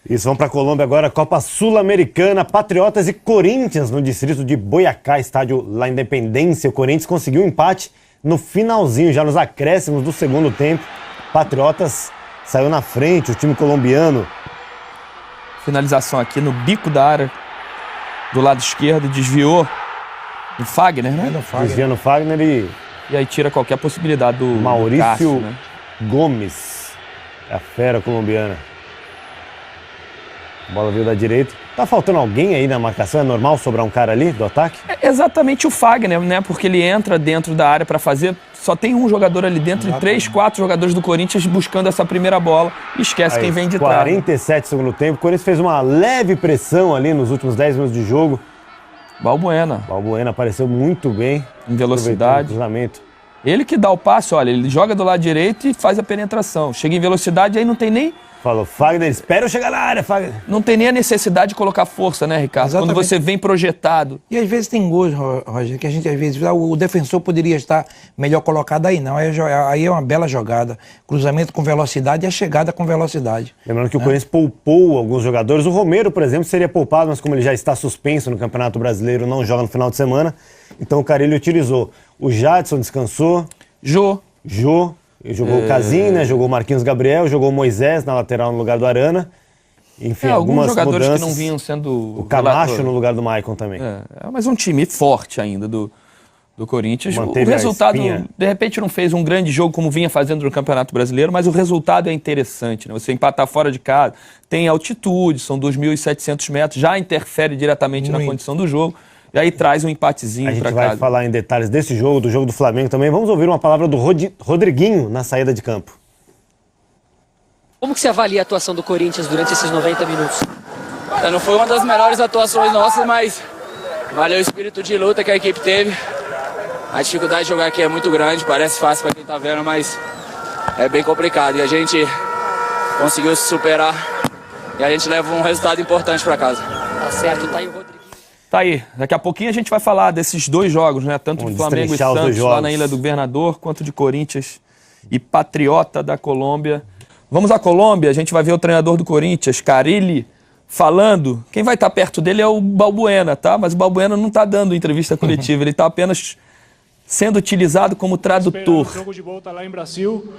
Isso, vamos para a Colômbia agora, Copa Sul-Americana, Patriotas e Corinthians no distrito de Boyacá, estádio La Independência. O Corinthians conseguiu um empate no finalzinho, já nos acréscimos do segundo tempo. Patriotas saiu na frente, o time colombiano. Finalização aqui no bico da área, do lado esquerdo, desviou no Fagner, né? Desvia no Fagner E aí tira qualquer possibilidade do Maurício Cássio, né? Gomes, a fera colombiana. A bola veio da direita. Tá faltando alguém aí na marcação? É normal sobrar um cara ali do ataque? É exatamente o Fagner, né? Porque ele entra dentro da área para fazer. Só tem um jogador ali dentro e 3, 4 jogadores do Corinthians buscando essa primeira bola. E esquece quem vem de trás. 47 segundo tempo. O Corinthians fez uma leve pressão ali nos últimos 10 minutos de jogo. Balbuena apareceu muito bem. Em velocidade. Cruzamento. Ele que dá o passe, olha, ele joga do lado direito e faz a penetração. Chega em velocidade, aí não tem nem... Falou, Fagner, espera eu chegar na área, Fagner. Não tem nem a necessidade de colocar força, né, Ricardo? Exatamente. Quando você vem projetado. E às vezes tem gols, Roger, que a gente às vezes... O defensor poderia estar melhor colocado aí, não. Aí é uma bela jogada. Cruzamento com velocidade e a chegada com velocidade. Lembrando que o Corinthians poupou alguns jogadores. O Romero, por exemplo, seria poupado, mas como ele já está suspenso no Campeonato Brasileiro, não joga no final de semana. Então o Carille utilizou. O Jadson descansou. Jô. Jogou o Casim, né? Jogou o Marquinhos Gabriel, jogou o Moisés na lateral no lugar do Arana. Enfim, alguns jogadores mudanças, que não vinham sendo... O Camacho no lugar do Maicon também. Mas um time forte ainda do Corinthians. Manteve o resultado, de repente, não fez um grande jogo como vinha fazendo no Campeonato Brasileiro, mas o resultado é interessante, né? Você empatar fora de casa, tem altitude, são 2.700 metros, já interfere diretamente na condição do jogo. E aí traz um empatezinho para casa. A gente vai falar em detalhes desse jogo, do jogo do Flamengo também. Vamos ouvir uma palavra do Rodriguinho na saída de campo. Como que você avalia a atuação do Corinthians durante esses 90 minutos? Não foi uma das melhores atuações nossas, mas valeu o espírito de luta que a equipe teve. A dificuldade de jogar aqui é muito grande, parece fácil para quem tá vendo, mas é bem complicado. E a gente conseguiu se superar e a gente leva um resultado importante para casa. Tá certo, tá aí o Rodriguinho. Tá aí, daqui a pouquinho a gente vai falar desses dois jogos, né? Tanto de Flamengo e Santos lá na Ilha do Governador, quanto de Corinthians e Patriota da Colômbia. Vamos à Colômbia, a gente vai ver o treinador do Corinthians, Carille, falando. Quem vai estar perto dele é o Balbuena, tá? Mas o Balbuena não está dando entrevista coletiva, ele está apenas sendo utilizado como tradutor. O jogo de volta lá em Brasil,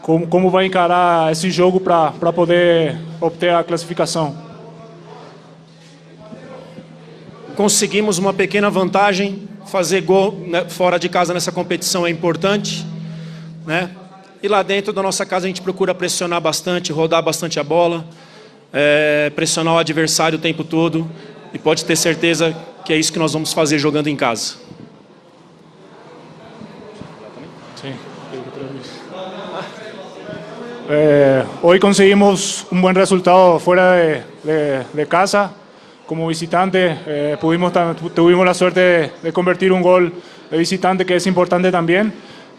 como vai encarar esse jogo para poder obter a classificação? Conseguimos uma pequena vantagem, fazer gol, né, fora de casa nessa competição é importante, né? E lá dentro da nossa casa a gente procura pressionar bastante, rodar bastante a bola, pressionar o adversário o tempo todo, e pode ter certeza que é isso que nós vamos fazer jogando em casa. Sim. Hoy conseguimos un buen resultado fuera de casa. Como visitante tuvimos la suerte de convertir un gol de visitante, que es importante también.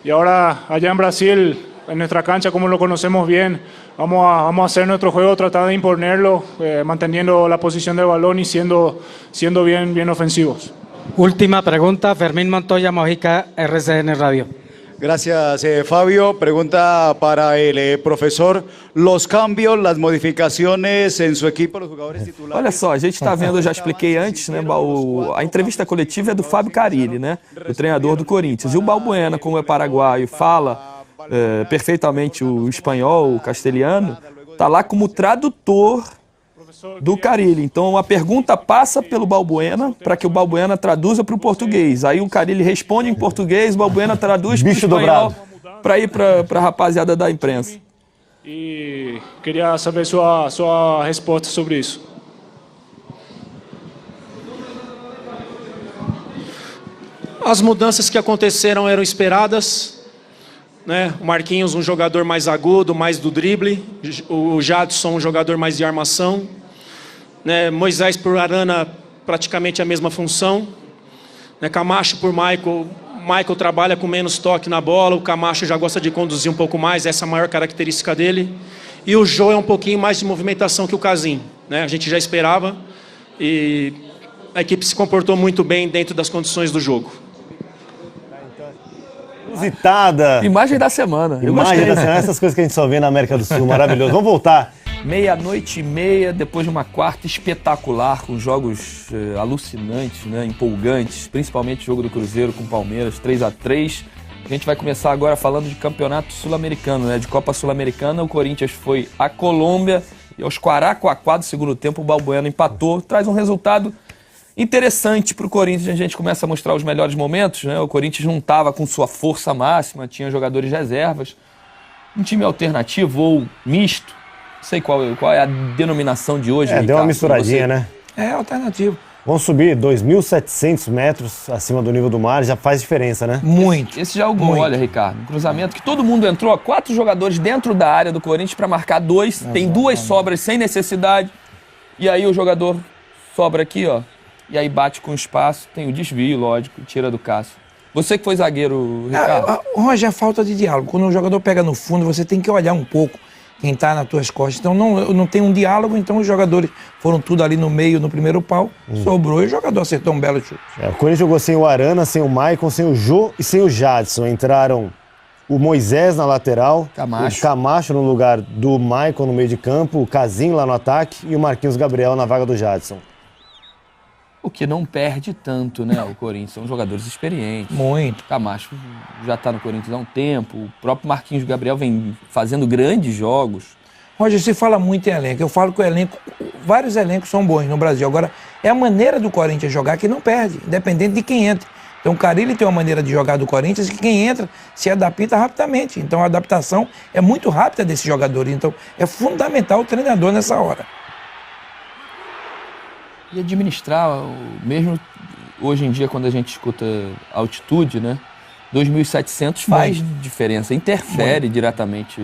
Y ahora allá en Brasil, en nuestra cancha, como lo conocemos bien, vamos a hacer nuestro juego, tratar de imponerlo, manteniendo la posición del balón y siendo bien ofensivos. Última pregunta, Fermín Montoya, Mojica, RCN Radio. Gracias, Fabio. Pregunta para el professor. Los cambios, las modificaciones en su equipo, los jugadores titulares... Olha só, a gente está vendo, eu já expliquei antes, né, a entrevista coletiva é do Fábio Carille, né, o treinador do Corinthians. E o Balbuena, como é paraguaio, fala perfeitamente o espanhol, o castelhano, está lá como tradutor do Carille. Então a pergunta passa pelo Balbuena para que o Balbuena traduza para o português. Aí o Carille responde em português, o Balbuena traduz para o espanhol para ir para a rapaziada da imprensa. E queria saber sua resposta sobre isso. As mudanças que aconteceram eram esperadas, né? O Marquinhos, um jogador mais agudo, mais do drible. O Jadson, um jogador mais de armação. Né, Moisés por Arana, praticamente a mesma função. Né, Camacho por Michael. Michael trabalha com menos toque na bola. O Camacho já gosta de conduzir um pouco mais, essa é a maior característica dele. E o Jô é um pouquinho mais de movimentação que o Casim, né? A gente já esperava e a equipe se comportou muito bem dentro das condições do jogo. Inusitada. Imagem da semana. Imagem da semana, essas coisas que a gente só vê na América do Sul, maravilhoso. Vamos voltar meia-noite e meia, depois de uma quarta espetacular, com jogos alucinantes, né, empolgantes, principalmente o jogo do Cruzeiro com o Palmeiras, 3-3. A gente vai começar agora falando de campeonato sul-americano, né, de Copa Sul-Americana. O Corinthians foi à Colômbia e aos 44 do segundo tempo o Balbuena empatou, traz um resultado interessante para o Corinthians. A gente começa a mostrar os melhores momentos, né? O Corinthians não estava com sua força máxima, tinha jogadores reservas, um time alternativo ou misto, não sei qual é a denominação de hoje. Deu uma misturadinha, né? É alternativo. Vamos subir 2.700 metros acima do nível do mar, já faz diferença, né? Muito. Esse já é o gol, olha, Ricardo. Um cruzamento que todo mundo entrou, 4 jogadores dentro da área do Corinthians para marcar 2. Tem 2 sobras sem necessidade. E aí o jogador sobra aqui, ó. E aí bate com o espaço, tem o desvio, lógico, tira do Cássio. Você que foi zagueiro, Ricardo. Roger, é falta de diálogo. Quando o jogador pega no fundo, você tem que olhar um pouco quem está nas tuas costas. Então não tem um diálogo, então os jogadores foram tudo ali no meio, no primeiro pau, sobrou e o jogador acertou um belo chute. O Corinthians jogou sem o Arana, sem o Maicon, sem o Jô e sem o Jadson. Entraram o Moisés na lateral, o Camacho no lugar do Maicon no meio de campo, o Casim lá no ataque e o Marquinhos Gabriel na vaga do Jadson. O que não perde tanto, né, o Corinthians. São jogadores experientes. Muito. Camacho já está no Corinthians há um tempo. O próprio Marquinhos Gabriel vem fazendo grandes jogos. Roger, você fala muito em elenco. Eu falo que o elenco, vários elencos são bons no Brasil. Agora, é a maneira do Corinthians jogar que não perde, independente de quem entra. Então, o Carille tem uma maneira de jogar do Corinthians que quem entra se adapta rapidamente. Então, a adaptação é muito rápida desses jogadores. Então, é fundamental o treinador nessa hora. E administrar, mesmo hoje em dia, quando a gente escuta altitude, né? 2.700 faz diferença, interfere diretamente.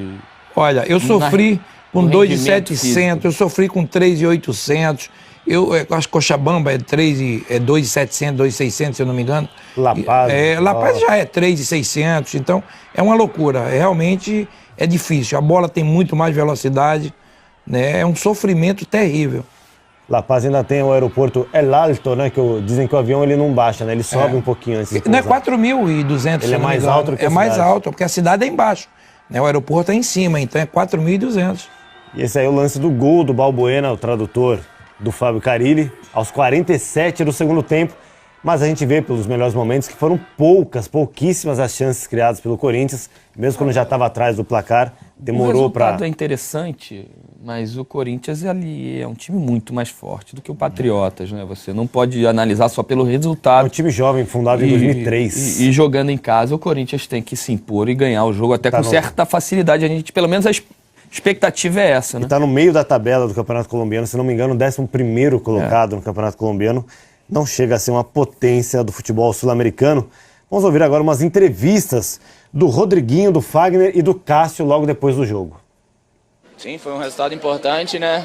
Olha, eu sofri com 2.700, eu sofri com 3.800. Eu acho que Cochabamba é 2.700, 2.600, se eu não me engano. La Paz. La Paz já é 3.600, então é uma loucura. Realmente é difícil. A bola tem muito mais velocidade, né? É um sofrimento terrível. La Paz ainda tem o aeroporto El Alto, né? Que dizem que o avião ele não baixa, né? Ele sobe um pouquinho antes de pousar. Não é 4.200. Ele é mais alto do que a cidade. É mais cidade. alto, porque a cidade é embaixo, né? O aeroporto é em cima, então é 4.200. E esse aí é o lance do gol do Balbuena, o tradutor do Fábio Carille, aos 47 do segundo tempo. Mas a gente vê pelos melhores momentos que foram pouquíssimas as chances criadas pelo Corinthians, mesmo quando já estava atrás do placar, demorou para... O resultado é interessante, mas o Corinthians ali é um time muito mais forte do que o Patriotas, né? Você não pode analisar só pelo resultado. É um time jovem, fundado em 2003. E jogando em casa, o Corinthians tem que se impor e ganhar o jogo até com certa facilidade. A gente, pelo menos a expectativa é essa, né? Está no meio da tabela do Campeonato Colombiano, se não me engano, 11º colocado no Campeonato Colombiano. Não chega a ser uma potência do futebol sul-americano. Vamos ouvir agora umas entrevistas do Rodriguinho, do Fagner e do Cássio logo depois do jogo. Sim, foi um resultado importante, né?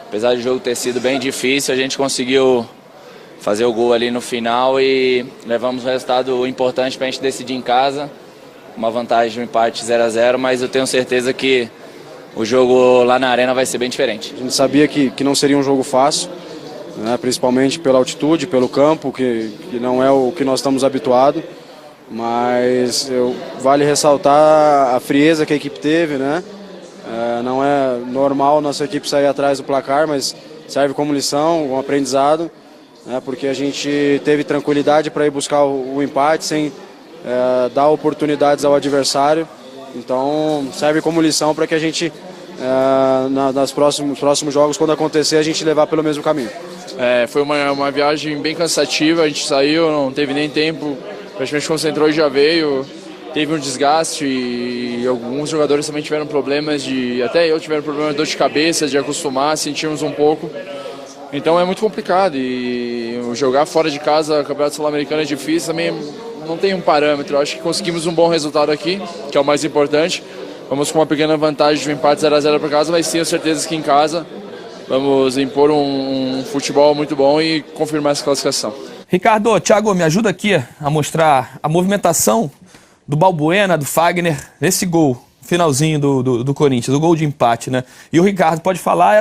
Apesar do jogo ter sido bem difícil, a gente conseguiu fazer o gol ali no final e levamos um resultado importante para a gente decidir em casa. Uma vantagem de um empate 0-0, mas eu tenho certeza que o jogo lá na arena vai ser bem diferente. A gente sabia que não seria um jogo fácil, né, principalmente pela altitude, pelo campo, que não é o que nós estamos habituados, mas vale ressaltar a frieza que a equipe teve, né? Não é normal nossa equipe sair atrás do placar, mas serve como lição, um aprendizado, né, porque a gente teve tranquilidade para ir buscar o empate sem dar oportunidades ao adversário. Então serve como lição para que a gente, nos próximos jogos, quando acontecer, a gente levar pelo mesmo caminho. Foi uma viagem bem cansativa, a gente saiu, não teve nem tempo, praticamente concentrou e já veio. Teve um desgaste e alguns jogadores também tiveram problemas até eu tive problema de dor de cabeça, de acostumar, sentimos um pouco. Então é muito complicado e jogar fora de casa, o Campeonato Sul-Americano é difícil, também não tem um parâmetro. Eu acho que conseguimos um bom resultado aqui, que é o mais importante. Vamos com uma pequena vantagem de um empate 0-0 para casa, mas tenho certeza que em casa vamos impor um futebol muito bom e confirmar essa classificação. Ricardo, Thiago, me ajuda aqui a mostrar a movimentação do Balbuena, do Fagner, nesse gol, finalzinho do Corinthians, o gol de empate, né? E o Ricardo pode falar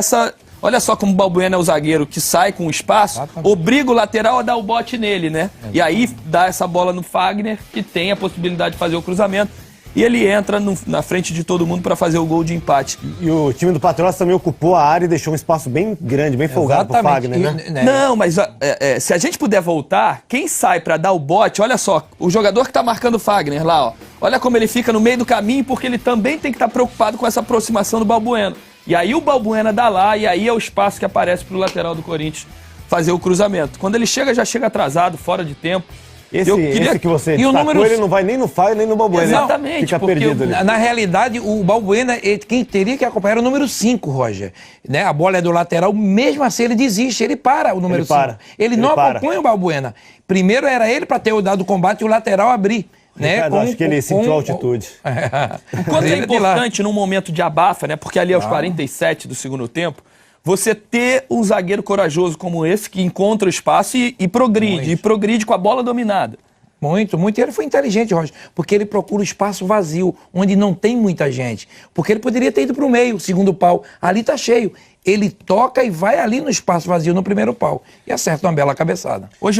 olha só como o Balbuena é o zagueiro que sai com o espaço, obriga o lateral a dar o bote nele, né? E aí dá essa bola no Fagner, que tem a possibilidade de fazer o cruzamento. e ele entra na frente de todo mundo para fazer o gol de empate. E o time do Patriotas também ocupou a área e deixou um espaço bem grande, bem folgado pro Fagner, né? Não, mas se a gente puder voltar, quem sai para dar o bote, olha só, o jogador que tá marcando o Fagner lá, ó, olha como ele fica no meio do caminho, porque ele também tem que estar preocupado com essa aproximação do Balbuena. E aí o Balbuena dá lá, e aí é o espaço que aparece pro lateral do Corinthians fazer o cruzamento. Quando ele chega, já chega atrasado, fora de tempo. Esse que você destacou, ele não vai nem no Fagner, nem no Balbuena. Exatamente. Fica perdido ali. Na realidade, o Balbuena, quem teria que acompanhar era o número 5, Roger. Né? A bola é do lateral, mesmo assim ele desiste, ele para o número 5. Ele não acompanha o Balbuena. Primeiro era ele para ter dado o combate e o lateral abrir. Né? Ricardo, acho que ele sentiu altitude. O quanto é importante num momento de abafa, né? Porque ali aos 47 do segundo tempo, você ter um zagueiro corajoso como esse, que encontra o espaço e progride. E progride com a bola dominada. Muito. E ele foi inteligente, Roger, porque ele procura o espaço vazio, onde não tem muita gente. Porque ele poderia ter ido para o meio, segundo pau. Ali tá cheio. Ele toca e vai ali no espaço vazio, no primeiro pau. E acerta uma bela cabeçada. Hoje